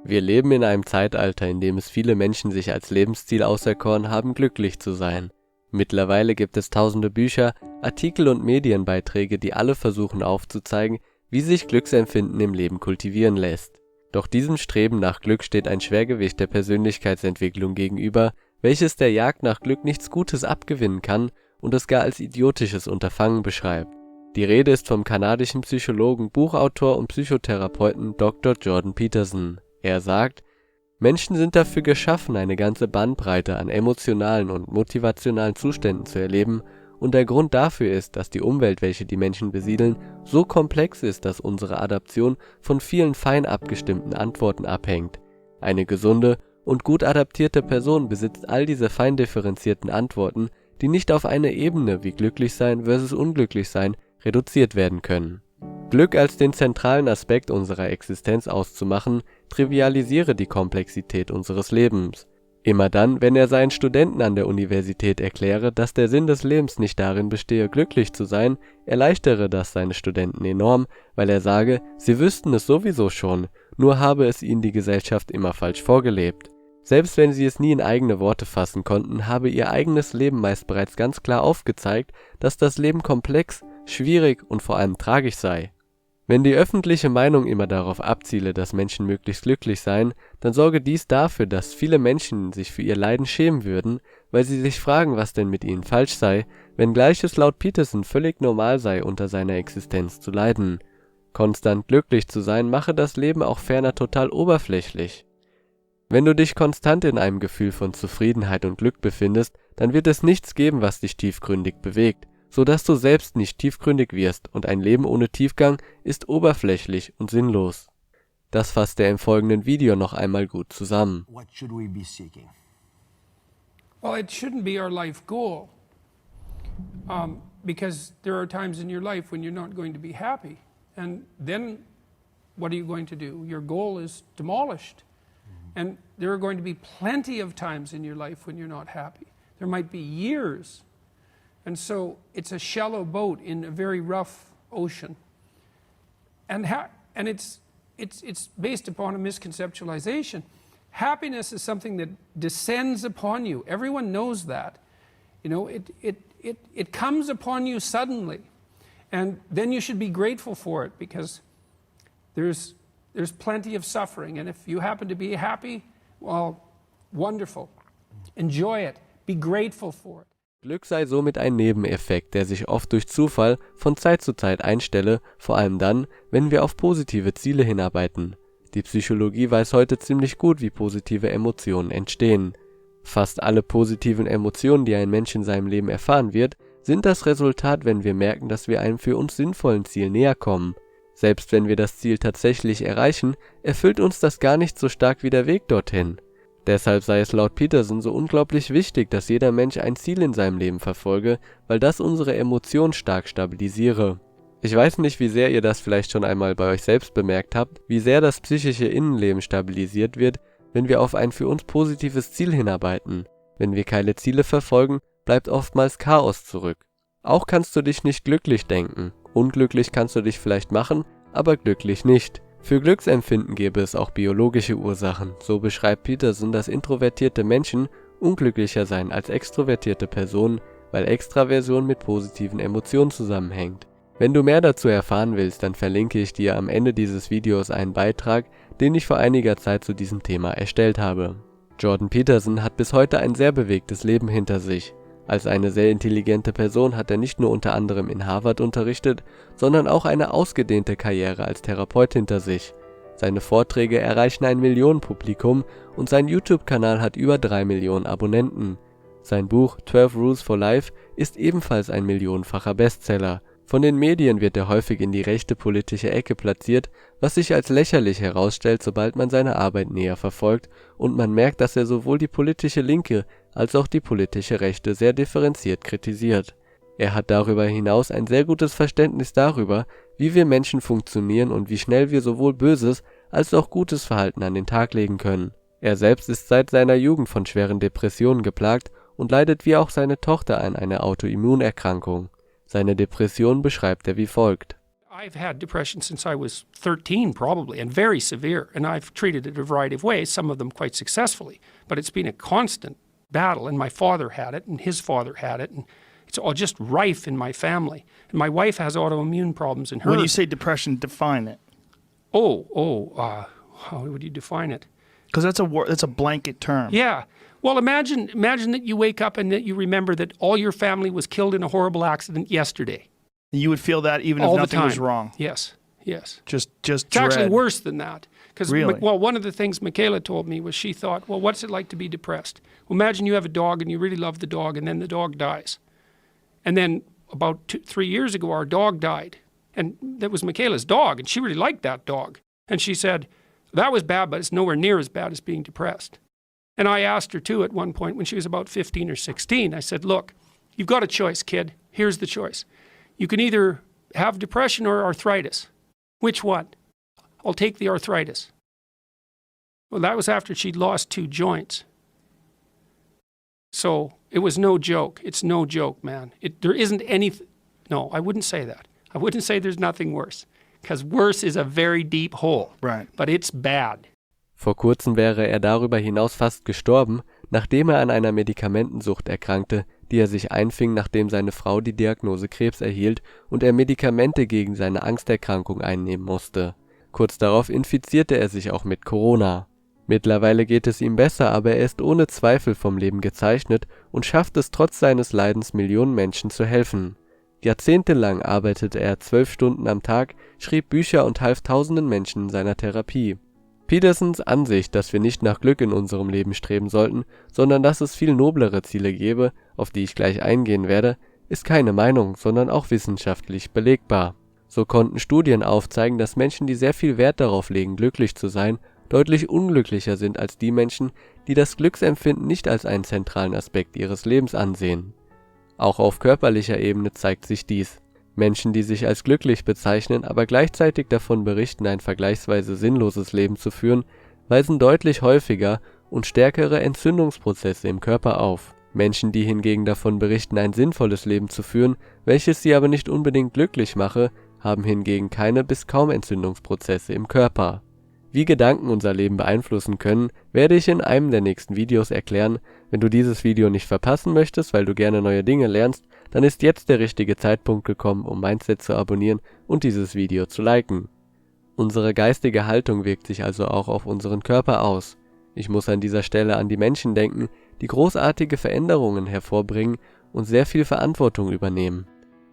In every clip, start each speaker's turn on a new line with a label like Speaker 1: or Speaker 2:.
Speaker 1: Wir leben in einem Zeitalter, in dem es viele Menschen sich als Lebensziel auserkoren haben, glücklich zu sein. Mittlerweile gibt es tausende Bücher, Artikel und Medienbeiträge, die alle versuchen aufzuzeigen, wie sich Glücksempfinden im Leben kultivieren lässt. Doch diesem Streben nach Glück steht ein Schwergewicht der Persönlichkeitsentwicklung gegenüber, welches der Jagd nach Glück nichts Gutes abgewinnen kann und es gar als idiotisches Unterfangen beschreibt. Die Rede ist vom kanadischen Psychologen, Buchautor und Psychotherapeuten Dr. Jordan Peterson. Er sagt: Menschen sind dafür geschaffen, eine ganze Bandbreite an emotionalen und motivationalen Zuständen zu erleben, und der Grund dafür ist, dass die Umwelt, welche die Menschen besiedeln, so komplex ist, dass unsere Adaption von vielen fein abgestimmten Antworten abhängt. Eine gesunde und gut adaptierte Person besitzt all diese fein differenzierten Antworten, die nicht auf eine Ebene wie glücklich sein versus unglücklich sein reduziert werden können. Glück als den zentralen Aspekt unserer Existenz auszumachen, trivialisiere die Komplexität unseres Lebens. Immer dann, wenn er seinen Studenten an der Universität erkläre, dass der Sinn des Lebens nicht darin bestehe, glücklich zu sein, erleichtere das seine Studenten enorm, weil er sage, sie wüssten es sowieso schon, nur habe es ihnen die Gesellschaft immer falsch vorgelebt. Selbst wenn sie es nie in eigene Worte fassen konnten, habe ihr eigenes Leben meist bereits ganz klar aufgezeigt, dass das Leben komplex, schwierig und vor allem tragisch sei. Wenn die öffentliche Meinung immer darauf abziele, dass Menschen möglichst glücklich seien, dann sorge dies dafür, dass viele Menschen sich für ihr Leiden schämen würden, weil sie sich fragen, was denn mit ihnen falsch sei, wenngleich es laut Peterson völlig normal sei, unter seiner Existenz zu leiden. Konstant glücklich zu sein, mache das Leben auch ferner total oberflächlich. Wenn du dich konstant in einem Gefühl von Zufriedenheit und Glück befindest, dann wird es nichts geben, was dich tiefgründig bewegt, so dass du selbst nicht tiefgründig wirst, und ein Leben ohne Tiefgang ist oberflächlich und sinnlos. Das fasst er im folgenden Video noch einmal gut zusammen.
Speaker 2: What should we be seeking?
Speaker 3: Well, it shouldn't be our life goal, because there are times in your life when you're not going to be happy, and then what are you going to do? Your goal is demolished, and there are going to be plenty of times in your life when you're not happy. There might be years. And so it's a shallow boat in a very rough ocean. And it's based upon a misconceptualization. Happiness is something that descends upon you. Everyone knows that. You know, it comes upon you suddenly. And then you should be grateful for it, because there's plenty of suffering. And if you happen to be happy, well, wonderful. Enjoy it. Be grateful for it.
Speaker 1: Glück sei somit ein Nebeneffekt, der sich oft durch Zufall von Zeit zu Zeit einstelle, vor allem dann, wenn wir auf positive Ziele hinarbeiten. Die Psychologie weiß heute ziemlich gut, wie positive Emotionen entstehen. Fast alle positiven Emotionen, die ein Mensch in seinem Leben erfahren wird, sind das Resultat, wenn wir merken, dass wir einem für uns sinnvollen Ziel näher kommen. Selbst wenn wir das Ziel tatsächlich erreichen, erfüllt uns das gar nicht so stark wie der Weg dorthin. Deshalb sei es laut Peterson so unglaublich wichtig, dass jeder Mensch ein Ziel in seinem Leben verfolge, weil das unsere Emotionen stark stabilisiere. Ich weiß nicht, wie sehr ihr das vielleicht schon einmal bei euch selbst bemerkt habt, wie sehr das psychische Innenleben stabilisiert wird, wenn wir auf ein für uns positives Ziel hinarbeiten. Wenn wir keine Ziele verfolgen, bleibt oftmals Chaos zurück. Auch kannst du dich nicht glücklich denken. Unglücklich kannst du dich vielleicht machen, aber glücklich nicht. Für Glücksempfinden gäbe es auch biologische Ursachen. So beschreibt Peterson, dass introvertierte Menschen unglücklicher seien als extrovertierte Personen, weil Extraversion mit positiven Emotionen zusammenhängt. Wenn du mehr dazu erfahren willst, dann verlinke ich dir am Ende dieses Videos einen Beitrag, den ich vor einiger Zeit zu diesem Thema erstellt habe. Jordan Peterson hat bis heute ein sehr bewegtes Leben hinter sich. Als eine sehr intelligente Person hat er nicht nur unter anderem in Harvard unterrichtet, sondern auch eine ausgedehnte Karriere als Therapeut hinter sich. Seine Vorträge erreichen ein Millionenpublikum und sein YouTube-Kanal hat über 3 Millionen Abonnenten. Sein Buch 12 Rules for Life ist ebenfalls ein millionenfacher Bestseller. Von den Medien wird er häufig in die rechte politische Ecke platziert, was sich als lächerlich herausstellt, sobald man seine Arbeit näher verfolgt und man merkt, dass er sowohl die politische Linke als auch die politische Rechte sehr differenziert kritisiert. Er hat darüber hinaus ein sehr gutes Verständnis darüber, wie wir Menschen funktionieren und wie schnell wir sowohl böses als auch gutes Verhalten an den Tag legen können. Er selbst ist seit seiner Jugend von schweren Depressionen geplagt und leidet wie auch seine Tochter an einer Autoimmunerkrankung. Seine Depression beschreibt er wie folgt.
Speaker 3: I've had depression since I was 13 probably, and very severe, and I've treated it a variety of ways, some of them quite successfully, but it's been a constant battle, and my father had it, and his father had it, and it's all just rife in my family. And my wife has autoimmune problems in her.
Speaker 2: When you say depression, define it.
Speaker 3: How would you define it?
Speaker 2: Because that's a blanket term.
Speaker 3: Yeah. Well, imagine that you wake up and that you remember that all your family was killed in a horrible accident yesterday.
Speaker 2: You would feel that even
Speaker 3: all
Speaker 2: if nothing
Speaker 3: the time.
Speaker 2: was wrong.
Speaker 3: Yes.
Speaker 2: Just
Speaker 3: It's
Speaker 2: dread.
Speaker 3: actually worse than that. Because,
Speaker 2: Really?
Speaker 3: well, one of the things Michaela told me was she thought, well, what's it like to be depressed? Well, imagine you have a dog and you really love the dog, and then the dog dies. And then about 3 years ago, our dog died. And that was Michaela's dog, and she really liked that dog. And she said, that was bad, but it's nowhere near as bad as being depressed. And I asked her, too, at one point when she was about 15 or 16, I said, look, you've got a choice, kid. Here's the choice. You can either have depression or arthritis. Which one? I'll take the arthritis. Well, that was after she'd lost 2 joints. So it was no joke. It's no joke, man. There isn't anything. No, I wouldn't say that. I wouldn't say there's nothing worse. Because worse is a very deep hole.
Speaker 2: Right.
Speaker 3: But it's bad.
Speaker 1: Vor kurzem wäre er darüber hinaus fast gestorben, nachdem er an einer Medikamentensucht erkrankte, die er sich einfing, nachdem seine Frau die Diagnose Krebs erhielt und er Medikamente gegen seine Angsterkrankung einnehmen musste. Kurz darauf infizierte er sich auch mit Corona. Mittlerweile geht es ihm besser, aber er ist ohne Zweifel vom Leben gezeichnet und schafft es trotz seines Leidens, Millionen Menschen zu helfen. Jahrzehntelang arbeitete er 12 Stunden am Tag, schrieb Bücher und half tausenden Menschen in seiner Therapie. Petersons Ansicht, dass wir nicht nach Glück in unserem Leben streben sollten, sondern dass es viel noblere Ziele gäbe, auf die ich gleich eingehen werde, ist keine Meinung, sondern auch wissenschaftlich belegbar. So konnten Studien aufzeigen, dass Menschen, die sehr viel Wert darauf legen, glücklich zu sein, deutlich unglücklicher sind als die Menschen, die das Glücksempfinden nicht als einen zentralen Aspekt ihres Lebens ansehen. Auch auf körperlicher Ebene zeigt sich dies. Menschen, die sich als glücklich bezeichnen, aber gleichzeitig davon berichten, ein vergleichsweise sinnloses Leben zu führen, weisen deutlich häufiger und stärkere Entzündungsprozesse im Körper auf. Menschen, die hingegen davon berichten, ein sinnvolles Leben zu führen, welches sie aber nicht unbedingt glücklich mache, haben hingegen keine bis kaum Entzündungsprozesse im Körper. Wie Gedanken unser Leben beeinflussen können, werde ich in einem der nächsten Videos erklären. Wenn du dieses Video nicht verpassen möchtest, weil du gerne neue Dinge lernst, dann ist jetzt der richtige Zeitpunkt gekommen, um Mindset zu abonnieren und dieses Video zu liken. Unsere geistige Haltung wirkt sich also auch auf unseren Körper aus. Ich muss an dieser Stelle an die Menschen denken, die großartige Veränderungen hervorbringen und sehr viel Verantwortung übernehmen.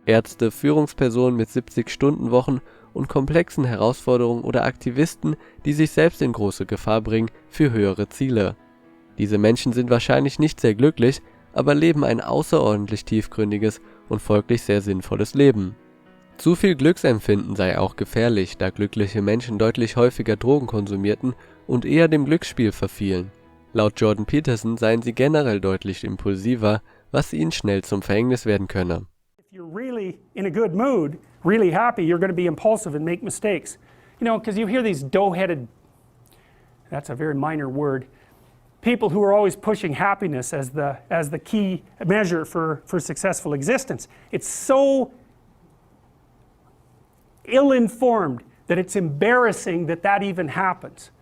Speaker 1: Ärzte, Führungspersonen mit 70-Stunden-Wochen und komplexen Herausforderungen oder Aktivisten, die sich selbst in große Gefahr bringen für höhere Ziele. Diese Menschen sind wahrscheinlich nicht sehr glücklich, aber leben ein außerordentlich tiefgründiges und folglich sehr sinnvolles Leben. Zu viel Glücksempfinden sei auch gefährlich, da glückliche Menschen deutlich häufiger Drogen konsumierten und eher dem Glücksspiel verfielen. Laut Jordan Peterson seien sie generell deutlich impulsiver, was ihnen schnell zum Verhängnis werden könne.
Speaker 3: If you're really in a good mood, really happy, you're going to be impulsive and make mistakes. You know, because you hear these dough-headed, that's a very minor word, people who are always pushing happiness as the key measure for successful existence. It's so ill-informed that it's embarrassing that even happens.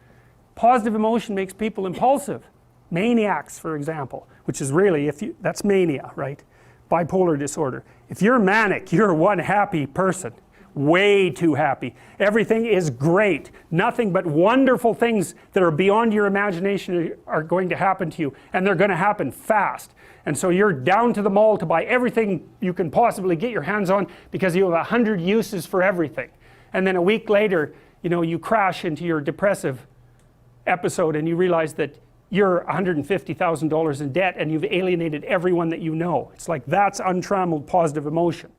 Speaker 3: Positive emotion makes people impulsive. Maniacs, for example, which is really, that's mania, right? Bipolar disorder. If you're manic, you're one happy person. Way too happy. Everything is great. Nothing but wonderful things that are beyond your imagination are going to happen to you, and they're going to happen fast. And so you're down to the mall to buy everything you can possibly get your hands on because you have 100 uses for everything. And then a week later, you know, you crash into your depressive episode and you realize that you're $150,000 in debt and you've alienated everyone that you know. It's like that's untrammeled positive emotion.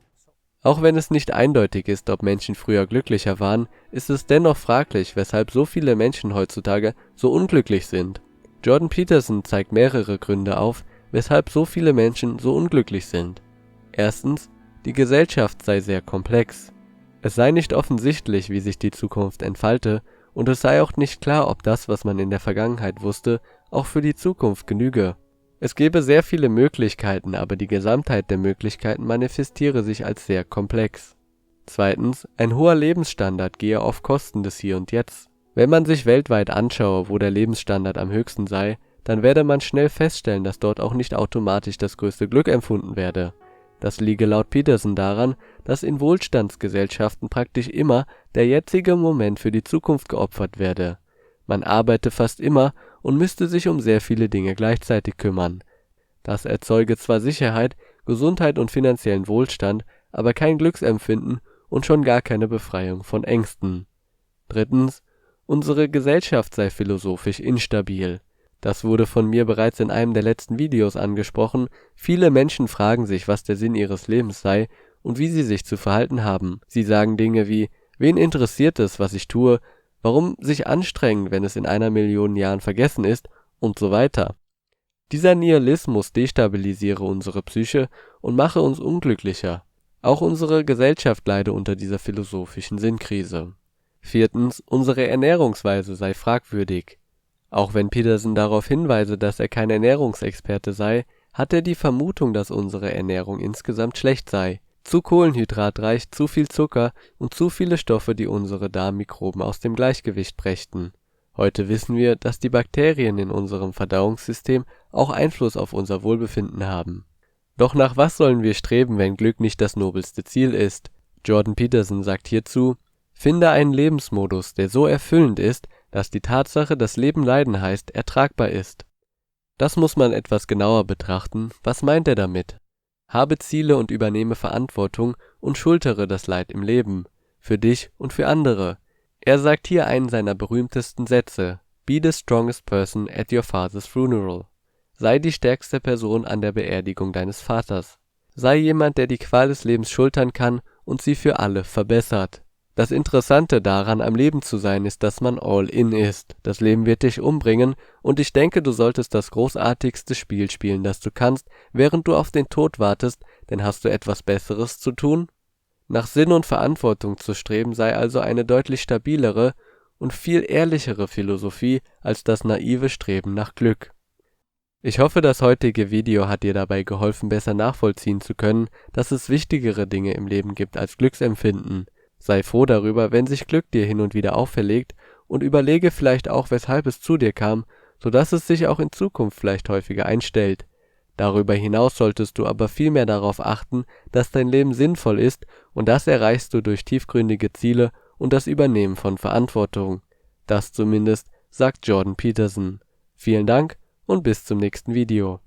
Speaker 1: Auch wenn es nicht eindeutig ist, ob Menschen früher glücklicher waren, ist es dennoch fraglich, weshalb so viele Menschen heutzutage so unglücklich sind. Jordan Peterson zeigt mehrere Gründe auf, weshalb so viele Menschen so unglücklich sind. Erstens, die Gesellschaft sei sehr komplex. Es sei nicht offensichtlich, wie sich die Zukunft entfalte, und es sei auch nicht klar, ob das, was man in der Vergangenheit wusste, auch für die Zukunft genüge. Es gäbe sehr viele Möglichkeiten, aber die Gesamtheit der Möglichkeiten manifestiere sich als sehr komplex. Zweitens, ein hoher Lebensstandard gehe auf Kosten des Hier und Jetzt. Wenn man sich weltweit anschaue, wo der Lebensstandard am höchsten sei, dann werde man schnell feststellen, dass dort auch nicht automatisch das größte Glück empfunden werde. Das liege laut Peterson daran, dass in Wohlstandsgesellschaften praktisch immer der jetzige Moment für die Zukunft geopfert werde. Man arbeite fast immer und müsste sich um sehr viele Dinge gleichzeitig kümmern. Das erzeuge zwar Sicherheit, Gesundheit und finanziellen Wohlstand, aber kein Glücksempfinden und schon gar keine Befreiung von Ängsten. Drittens, unsere Gesellschaft sei philosophisch instabil. Das wurde von mir bereits in einem der letzten Videos angesprochen. Viele Menschen fragen sich, was der Sinn ihres Lebens sei und wie sie sich zu verhalten haben. Sie sagen Dinge wie: Wen interessiert es, was ich tue? Warum sich anstrengen, wenn es in 1.000.000 Jahren vergessen ist? Und so weiter. Dieser Nihilismus destabilisiere unsere Psyche und mache uns unglücklicher. Auch unsere Gesellschaft leide unter dieser philosophischen Sinnkrise. Viertens, unsere Ernährungsweise sei fragwürdig. Auch wenn Peterson darauf hinweise, dass er kein Ernährungsexperte sei, hat er die Vermutung, dass unsere Ernährung insgesamt schlecht sei. Zu kohlenhydratreich, zu viel Zucker und zu viele Stoffe, die unsere Darmmikroben aus dem Gleichgewicht brächten. Heute wissen wir, dass die Bakterien in unserem Verdauungssystem auch Einfluss auf unser Wohlbefinden haben. Doch nach was sollen wir streben, wenn Glück nicht das nobelste Ziel ist? Jordan Peterson sagt hierzu: Finde einen Lebensmodus, der so erfüllend ist, dass die Tatsache, dass Leben Leiden heißt, ertragbar ist. Das muss man etwas genauer betrachten. Was meint er damit? Habe Ziele und übernehme Verantwortung und schultere das Leid im Leben, für dich und für andere. Er sagt hier einen seiner berühmtesten Sätze: Be the strongest person at your father's funeral. Sei die stärkste Person an der Beerdigung deines Vaters. Sei jemand, der die Qual des Lebens schultern kann und sie für alle verbessert. Das Interessante daran, am Leben zu sein, ist, dass man all in ist. Das Leben wird dich umbringen und ich denke, du solltest das großartigste Spiel spielen, das du kannst, während du auf den Tod wartest, denn hast du etwas Besseres zu tun? Nach Sinn und Verantwortung zu streben sei also eine deutlich stabilere und viel ehrlichere Philosophie als das naive Streben nach Glück. Ich hoffe, das heutige Video hat dir dabei geholfen, besser nachvollziehen zu können, dass es wichtigere Dinge im Leben gibt als Glücksempfinden. Sei froh darüber, wenn sich Glück dir hin und wieder auferlegt, und überlege vielleicht auch, weshalb es zu dir kam, sodass es sich auch in Zukunft vielleicht häufiger einstellt. Darüber hinaus solltest du aber viel mehr darauf achten, dass dein Leben sinnvoll ist, und das erreichst du durch tiefgründige Ziele und das Übernehmen von Verantwortung. Das zumindest sagt Jordan Peterson. Vielen Dank und bis zum nächsten Video.